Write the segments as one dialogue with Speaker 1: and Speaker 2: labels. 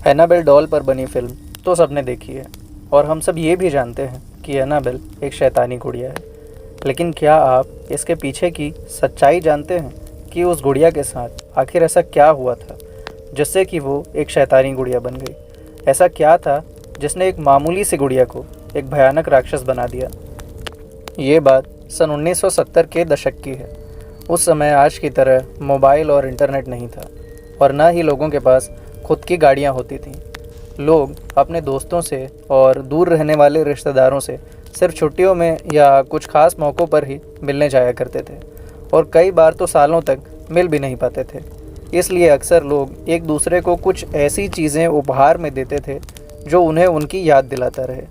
Speaker 1: Annabelle doll पर बनी film तो सबने देखी है और हम सब ये भी जानते हैं कि एनाबेल एक शैतानी गुड़िया है। लेकिन क्या आप इसके पीछे की सच्चाई जानते हैं कि उस गुड़िया के साथ आखिर ऐसा क्या हुआ था जिससे कि वो एक शैतानी गुड़िया बन गई? ऐसा क्या था जिसने एक मामूली सी गुड़िया को एक भयानक राक्षस बना दिया? ये बात सन 1970 के दशक की है। उस समय आज की तरह मोबाइल और इंटरनेट नहीं था और ना ही लोगों के पास खुद की गाड़ियाँ होती थीं। लोग अपने दोस्तों से और दूर रहने वाले रिश्तेदारों से सिर्फ छुट्टियों में या कुछ खास मौक़ों पर ही मिलने जाया करते थे और कई बार तो सालों तक मिल भी नहीं पाते थे। इसलिए अक्सर लोग एक दूसरे को कुछ ऐसी चीज़ें उपहार में देते थे जो उन्हें उनकी याद दिलाता रहे।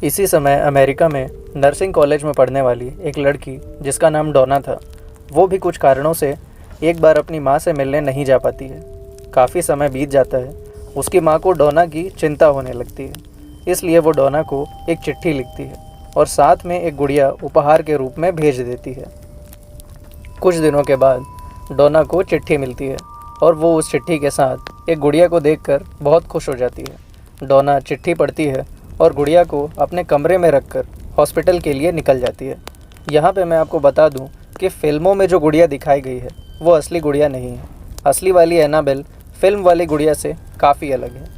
Speaker 1: इसी समय अमेरिका में नर्सिंग कॉलेज में पढ़ने वाली एक लड़की जिसका नाम डोना था, वो भी कुछ कारणों से एक बार अपनी माँ से मिलने नहीं जा पाती है। काफ़ी समय बीत जाता है। उसकी माँ को डोना की चिंता होने लगती है, इसलिए वो डोना को एक चिट्ठी लिखती है और साथ में एक गुड़िया उपहार के रूप में भेज देती है। कुछ दिनों के बाद डोना को चिट्ठी मिलती है और वो उस चिट्ठी के साथ एक गुड़िया को देखकर बहुत खुश हो जाती है। डोना चिट्ठी पढ़ती है और गुड़िया को अपने कमरे में रखकर हॉस्पिटल के लिए निकल जाती है। यहाँ पे मैं आपको बता दूँ कि फ़िल्मों में जो गुड़िया दिखाई गई है वो असली गुड़िया नहीं है। असली वाली एनाबेल फिल्म वाली गुड़िया से काफ़ी अलग है।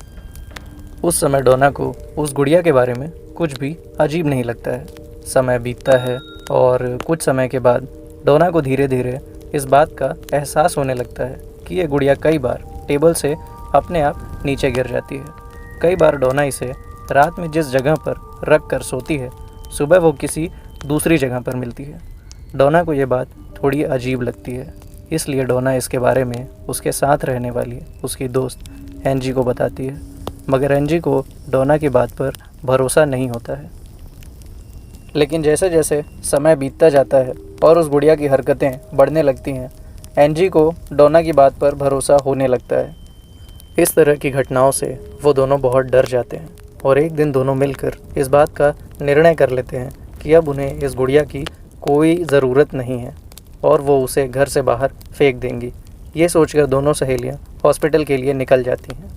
Speaker 1: उस समय डोना को उस गुड़िया के बारे में कुछ भी अजीब नहीं लगता है। समय बीतता है और कुछ समय के बाद डोना को धीरे धीरे इस बात का एहसास होने लगता है कि ये गुड़िया कई बार टेबल से अपने आप नीचे गिर जाती है। कई बार डोना इसे रात में जिस जगह पर रख कर सोती है, सुबह वो किसी दूसरी जगह पर मिलती है। डोना को ये बात थोड़ी अजीब लगती है, इसलिए डोना इसके बारे में उसके साथ रहने वाली उसकी दोस्त एंजी को बताती है। मगर एंजी को डोना की बात पर भरोसा नहीं होता है। लेकिन जैसे जैसे समय बीतता जाता है और उस गुड़िया की हरकतें बढ़ने लगती हैं, एंजी को डोना की बात पर भरोसा होने लगता है। इस तरह की घटनाओं से वो दोनों बहुत डर जाते हैं और एक दिन दोनों मिलकर इस बात का निर्णय कर लेते हैं कि अब उन्हें इस गुड़िया की कोई ज़रूरत नहीं है और वो उसे घर से बाहर फेंक देंगी। ये सोचकर दोनों सहेलियां हॉस्पिटल के लिए निकल जाती हैं।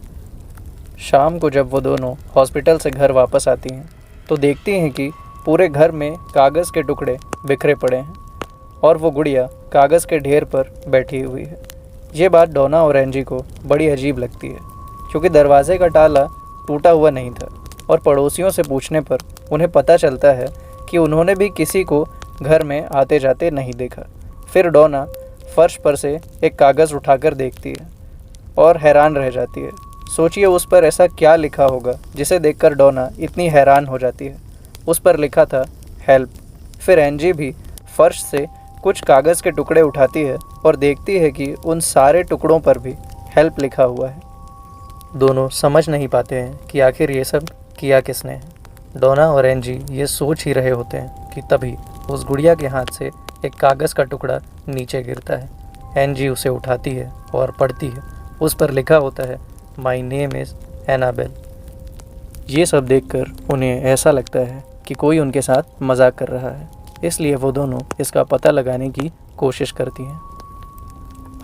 Speaker 1: शाम को जब वो दोनों हॉस्पिटल से घर वापस आती हैं तो देखती हैं कि पूरे घर में कागज़ के टुकड़े बिखरे पड़े हैं और वो गुड़िया कागज़ के ढेर पर बैठी हुई है। ये बात डोना और एंजी को बड़ी अजीब लगती है क्योंकि दरवाजे का ताला टूटा हुआ नहीं था और पड़ोसियों से पूछने पर उन्हें पता चलता है कि उन्होंने भी किसी को घर में आते जाते नहीं देखा। फिर डोना फर्श पर से एक कागज़ उठाकर देखती है और हैरान रह जाती है। सोचिए उस पर ऐसा क्या लिखा होगा जिसे देखकर डोना इतनी हैरान हो जाती है। उस पर लिखा था हेल्प। फिर एंजी भी फर्श से कुछ कागज़ के टुकड़े उठाती है और देखती है कि उन सारे टुकड़ों पर भी हेल्प लिखा हुआ है। दोनों समझ नहीं पाते हैं कि आखिर ये सब किया किसने है। डोना और एंजी ये सोच ही रहे होते हैं कि तभी उस गुड़िया के हाथ से एक कागज़ का टुकड़ा नीचे गिरता है। एंजी उसे उठाती है और पढ़ती है। उस पर लिखा होता है माई नेम इज़ एनाबेल। ये सब देखकर उन्हें ऐसा लगता है कि कोई उनके साथ मजाक कर रहा है, इसलिए वो दोनों इसका पता लगाने की कोशिश करती हैं।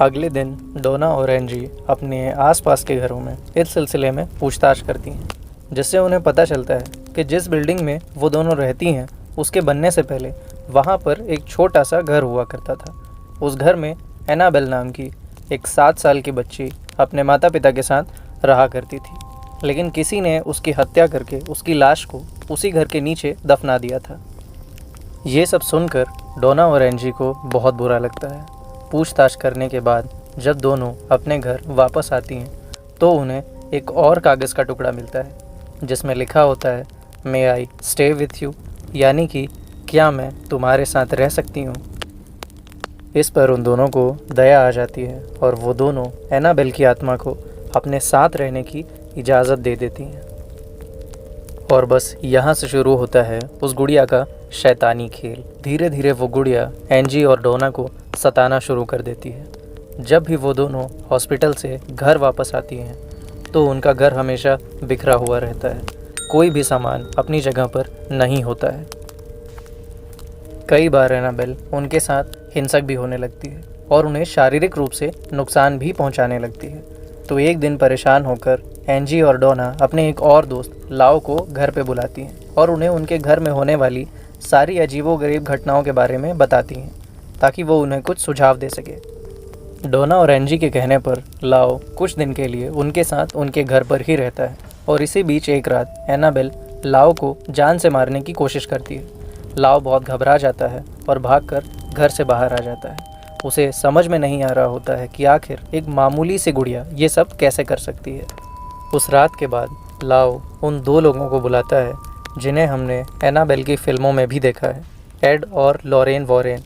Speaker 1: अगले दिन डोना और एंजी अपने आसपास के घरों में इस सिलसिले में पूछताछ करती हैं, जिससे उन्हें पता चलता है कि जिस बिल्डिंग में वो दोनों रहती हैं उसके बनने से पहले वहाँ पर एक छोटा सा घर हुआ करता था। उस घर में एनाबेल नाम की एक 7 साल की बच्ची अपने माता पिता के साथ रहा करती थी, लेकिन किसी ने उसकी हत्या करके उसकी लाश को उसी घर के नीचे दफना दिया था। ये सब सुनकर डोना और एंजी को बहुत बुरा लगता है। पूछताछ करने के बाद जब दोनों अपने घर वापस आती हैं तो उन्हें एक और कागज़ का टुकड़ा मिलता है जिसमें लिखा होता है मे आई स्टे विथ यू, यानी कि क्या मैं तुम्हारे साथ रह सकती हूँ। इस पर उन दोनों को दया आ जाती है और वो दोनों एनाबेल की आत्मा को अपने साथ रहने की इजाज़त दे देती हैं। और बस यहाँ से शुरू होता है उस गुड़िया का शैतानी खेल। धीरे धीरे वो गुड़िया एंजी और डोना को सताना शुरू कर देती है। जब भी वो दोनों हॉस्पिटल से घर वापस आती हैं तो उनका घर हमेशा बिखरा हुआ रहता है। कोई भी सामान अपनी जगह पर नहीं होता है। कई बार एनाबेल उनके साथ हिंसक भी होने लगती है और उन्हें शारीरिक रूप से नुकसान भी पहुंचाने लगती है। तो एक दिन परेशान होकर एंजी और डोना अपने एक और दोस्त लाओ को घर पे बुलाती हैं और उन्हें उनके घर में होने वाली सारी अजीबोगरीब घटनाओं के बारे में बताती हैं ताकि वो उन्हें कुछ सुझाव दे सके। डोना और एंजी के कहने पर लाओ कुछ दिन के लिए उनके साथ उनके घर पर ही रहता है और इसी बीच एक रात एनाबेल लाओ को जान से मारने की कोशिश करती है। लाओ बहुत घबरा जाता है और भागकर घर से बाहर आ जाता है। उसे समझ में नहीं आ रहा होता है कि आखिर एक मामूली सी गुड़िया ये सब कैसे कर सकती है। उस रात के बाद लाओ उन दो लोगों को बुलाता है जिन्हें हमने एनाबेल की फिल्मों में भी देखा है, एड और लॉरेन वॉरेन।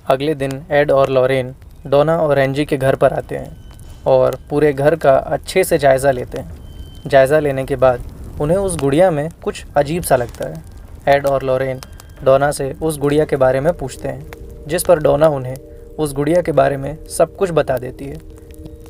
Speaker 1: अगले दिन एड और लॉरेन डोना और एंजी के घर पर आते हैं और पूरे घर का अच्छे से जायज़ा लेते हैं। जायज़ा लेने के बाद उन्हें उस गुड़िया में कुछ अजीब सा लगता है। एड और लॉरेन डोना से उस गुड़िया के बारे में पूछते हैं, जिस पर डोना उन्हें उस गुड़िया के बारे में सब कुछ बता देती है।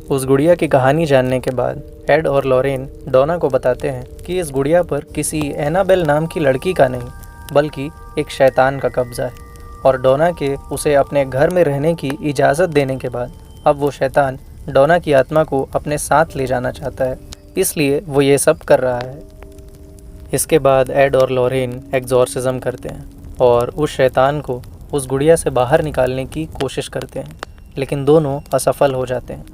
Speaker 1: उस गुड़िया की कहानी जानने के बाद एड और लॉरेन डोना को बताते हैं कि इस गुड़िया पर किसी एनाबेल नाम की लड़की का नहीं बल्कि एक शैतान का कब्जा है और डोना के उसे अपने घर में रहने की इजाज़त देने के बाद अब वो शैतान डोना की आत्मा को अपने साथ ले जाना चाहता है, इसलिए वो ये सब कर रहा है। इसके बाद एड और लॉरेन एग्जॉर्सिज्म करते हैं और उस शैतान को उस गुड़िया से बाहर निकालने की कोशिश करते हैं, लेकिन दोनों असफल हो जाते हैं।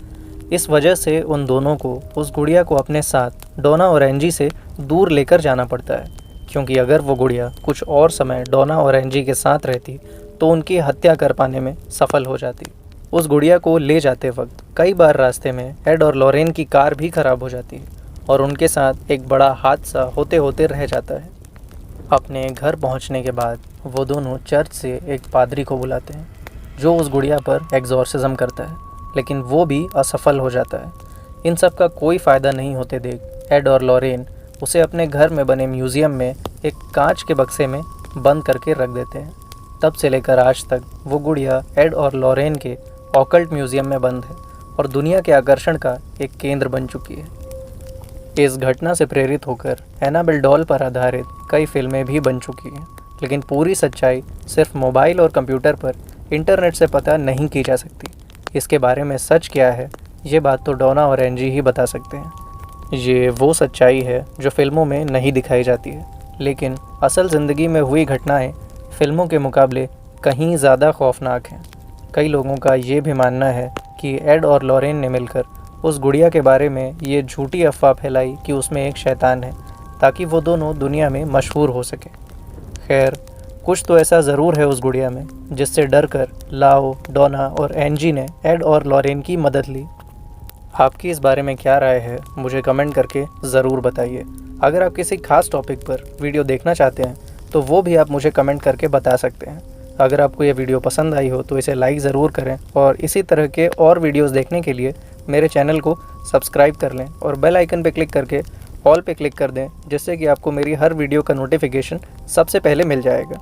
Speaker 1: इस वजह से उन दोनों को उस गुड़िया को अपने साथ डोना और एंजी से दूर लेकर जाना पड़ता है, क्योंकि अगर वो गुड़िया कुछ और समय डोना और एंजी के साथ रहती तो उनकी हत्या कर पाने में सफल हो जाती। उस गुड़िया को ले जाते वक्त कई बार रास्ते में एड और लॉरेन की कार भी खराब हो जाती है और उनके साथ एक बड़ा हादसा होते होते रह जाता है। अपने घर पहुंचने के बाद वो दोनों चर्च से एक पादरी को बुलाते हैं जो उस गुड़िया पर एग्जॉर्सिज्म करता है, लेकिन वो भी असफल हो जाता है। इन सब का कोई फ़ायदा नहीं होते देख एड और लॉरेन उसे अपने घर में बने म्यूज़ियम में एक कांच के बक्से में बंद करके रख देते हैं। तब से लेकर आज तक वो गुड़िया एड और लॉरेन के ऑकल्ट म्यूज़ियम में बंद है और दुनिया के आकर्षण का एक केंद्र बन चुकी है। इस घटना से प्रेरित होकर एनाबेल डॉल पर आधारित कई फिल्में भी बन चुकी हैं, लेकिन पूरी सच्चाई सिर्फ मोबाइल और कंप्यूटर पर इंटरनेट से पता नहीं की जा सकती। इसके बारे में सच क्या है ये बात तो डोना और एंजी ही बता सकते हैं। ये वो सच्चाई है जो फिल्मों में नहीं दिखाई जाती है, लेकिन असल ज़िंदगी में हुई घटनाएं फिल्मों के मुकाबले कहीं ज़्यादा खौफनाक हैं। कई लोगों का ये भी मानना है कि एड और लॉरेन ने मिलकर उस गुड़िया के बारे में ये झूठी अफवाह फैलाई कि उसमें एक शैतान है ताकि वो दोनों दुनिया में मशहूर हो सके। खैर, कुछ तो ऐसा ज़रूर है उस गुड़िया में जिससे डर कर लाओ, डोना और एंजी ने एड और लॉरेन की मदद ली। आपकी इस बारे में क्या राय है मुझे कमेंट करके ज़रूर बताइए। अगर आप किसी खास टॉपिक पर वीडियो देखना चाहते हैं तो वो भी आप मुझे कमेंट करके बता सकते हैं। अगर आपको ये वीडियो पसंद आई हो तो इसे लाइक ज़रूर करें और इसी तरह के और वीडियोस देखने के लिए मेरे चैनल को सब्सक्राइब कर लें और बेल आइकन पे क्लिक करके ऑल पे क्लिक कर दें, जिससे कि आपको मेरी हर वीडियो का नोटिफिकेशन सबसे पहले मिल जाएगा।